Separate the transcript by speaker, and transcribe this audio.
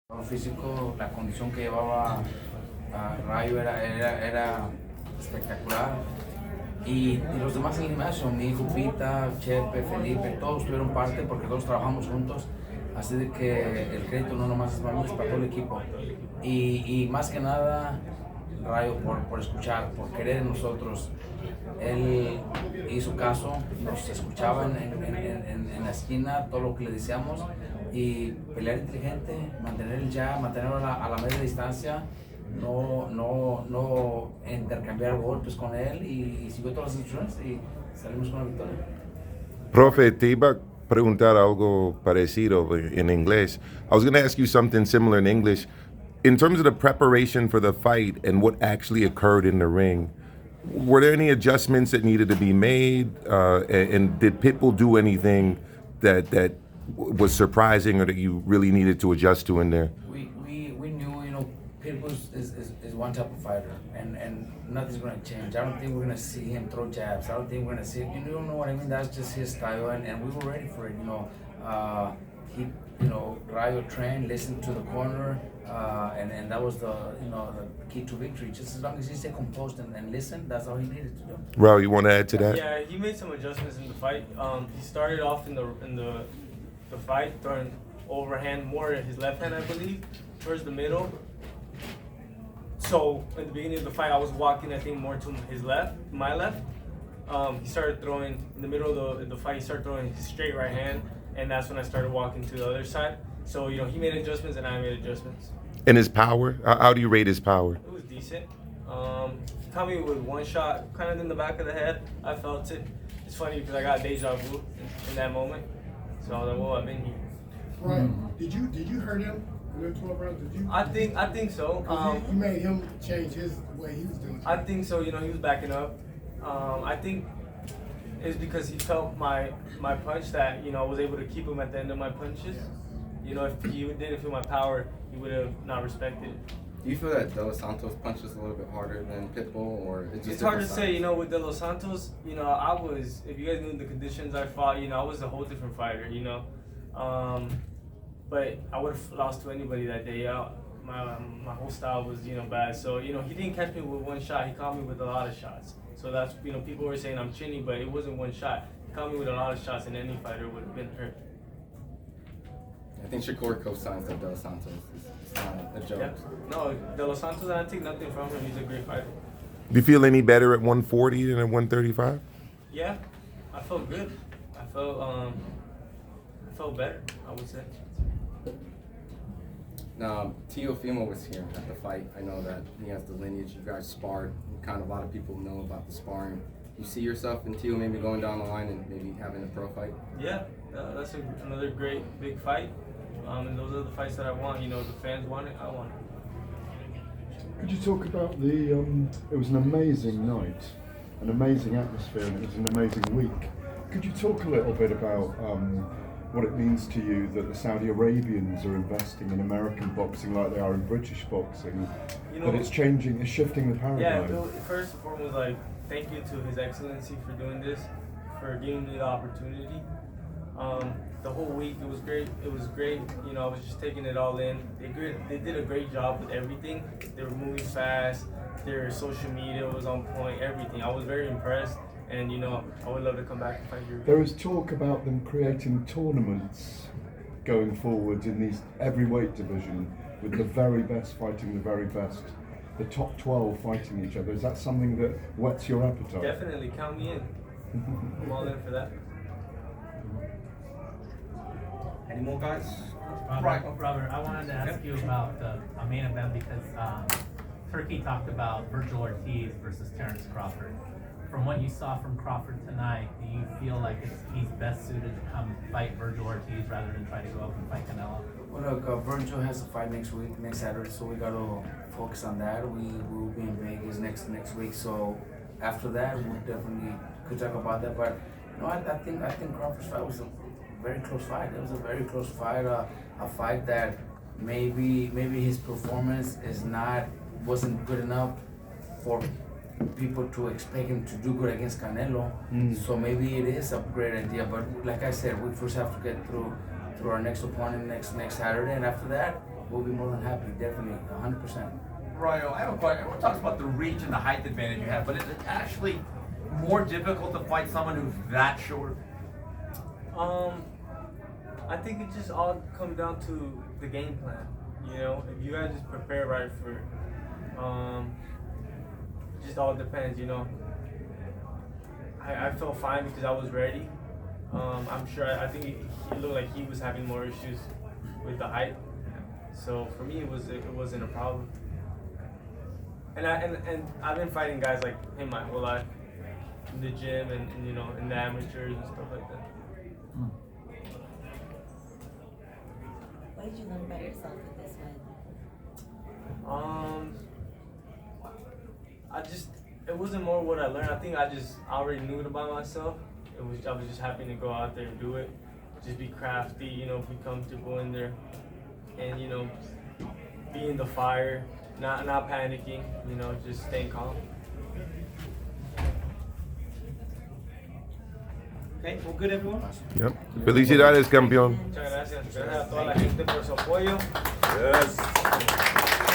Speaker 1: Lo físico, la condición que llevaba Rayo era espectacular. Y los demás en el gimnasio, mi hijo Pita, Chepe, Felipe, todos tuvieron parte porque todos trabajamos juntos. Así de que el crédito no nomás es para mí, es para todo el equipo. Y más que nada, Rayo por escuchar, por querer en nosotros. Él hizo caso, nos escuchaban en la esquina, todo lo que le decíamos. Y pelear inteligente, mantenerlo a la media distancia, no intercambiar golpes con él y siguió todas las instrucciones y salimos con la victoria.
Speaker 2: Profe, te iba a preguntar algo parecido en inglés. I was going to ask you something similar in English. In terms of the preparation for the fight and what actually occurred in the ring, were there any adjustments that needed to be made? And did Pitbull do anything that was surprising or that you really needed to adjust to in there?
Speaker 1: We knew, Pitbull is one type of fighter, and nothing's going to change. I don't think we're going to see him throw jabs. I don't think we're going to see, you don't know what I mean? That's just his style, and we were ready for it, He, Rayo trained, listened to the corner, and that was the key to victory. Just as long as he stayed composed and listened, that's all he needed to do.
Speaker 2: Raul, you want to add to that?
Speaker 3: Yeah, he made some adjustments in the fight. He started off in the fight throwing overhand more at his left hand, I believe, towards the middle. So in the beginning of the fight, I was walking, I think, more to his left, my left. He started throwing in the middle of the fight. He started throwing his straight right hand, and that's when I started walking to the other side. So he made adjustments and I made adjustments.
Speaker 2: And his power? How do you rate his power?
Speaker 3: It was decent. He caught me with one shot, kind of in the back of the head. I felt it. It's funny because I got deja vu in that moment. So I was like, "Whoa, I've been here."
Speaker 4: Right. Did you hurt him in the 12 rounds? Did you?
Speaker 3: I think so.
Speaker 4: You made him change his way he was doing.
Speaker 3: I think so. He was backing up. I think it's because he felt my punch that I was able to keep him at the end of my punches. If he didn't feel my power, he would have not respected it.
Speaker 5: Do you feel that De Los Santos punches a little bit harder than Pitbull, or
Speaker 3: it's hard to say? With De Los Santos, I was. If you guys knew the conditions I fought, I was a whole different fighter. But I would have lost to anybody that day. My whole style was bad. So he didn't catch me with one shot. He caught me with a lot of shots. So that's people were saying I'm chinny, but it wasn't one shot. He caught me with a lot of shots, and any fighter would have been hurt.
Speaker 5: I think Shakur co-signs that De Los Santos. It's not a joke.
Speaker 3: Yeah. No, De Los Santos, I take nothing from him. He's a great fighter.
Speaker 2: Do you feel any better at 140 than at 135?
Speaker 3: Yeah, I felt good. I felt better, I would say.
Speaker 5: Now, Teofimo was here at the fight. I know that he has the lineage. You guys sparred. Kind of a lot of people know about the sparring. You see yourself and Teo maybe going down the line and maybe having a pro fight?
Speaker 3: Yeah, that's another great big fight. And those are the fights that I want. The fans want it, I want it.
Speaker 6: Could you talk about it was an amazing night, an amazing atmosphere, and it was an amazing week. Could you talk a little bit about what it means to you that the Saudi Arabians are investing in American boxing like they are in British boxing, that it's shifting the paradigm?
Speaker 3: Yeah, first and foremost, thank you to His Excellency for doing this, for giving me the opportunity. The whole week, it was great. I was just taking it all in. They did a great job with everything. They were moving fast. Their social media was on point, everything. I was very impressed. And I would love to come back and fight here.
Speaker 6: There is talk about them creating tournaments going forward in these every weight division with the very best fighting the very best, the top 12 fighting each other. Is that something that whets your appetite?
Speaker 3: Definitely, count me in. I'm all in for that.
Speaker 7: Any more guys?
Speaker 8: Robert, I wanted to ask you about a main event because Turkey talked about Virgil Ortiz versus Terence Crawford. From what you saw from Crawford tonight, do you feel like he's best suited to come fight Virgil Ortiz rather than try to go up and fight Canelo?
Speaker 1: Well, look, Virgil has a fight next Saturday, so we got to focus on that. We will be in Vegas next week, so after that, we definitely could talk about that. But I think Crawford's fight was a very close fight. It was a very close fight, a fight that maybe his performance wasn't good enough for people to expect him to do good against Canelo. So maybe it is a great idea. But like I said, we first have to get through our next opponent next Saturday, and after that, we'll be more than happy, definitely, 100%.
Speaker 9: Rayo, I have a question. Everyone talks about the reach and the height advantage you have, but is it actually more difficult to fight someone who's that short?
Speaker 3: I think it just all comes down to the game plan. You know, if you guys just prepare right for it, just all depends. You know, I felt fine because I was ready. I'm sure. I think he looked like he was having more issues with the height. So for me, it wasn't a problem. And I've been fighting guys like him my whole life in the gym and you know in the amateurs and stuff like that.
Speaker 10: What did you learn about yourself with this win?
Speaker 3: It wasn't more what I learned. I think I already knew it about myself. I was just happy to go out there and do it. Just be crafty, you know, be comfortable in there, and you know, be in the fire, not panicking, you know, just staying calm.
Speaker 7: Okay, well, good, everyone.
Speaker 2: Yep. Felicidades, campeón.
Speaker 3: Muchas gracias. Gracias a toda la gente por su apoyo.
Speaker 9: Yes.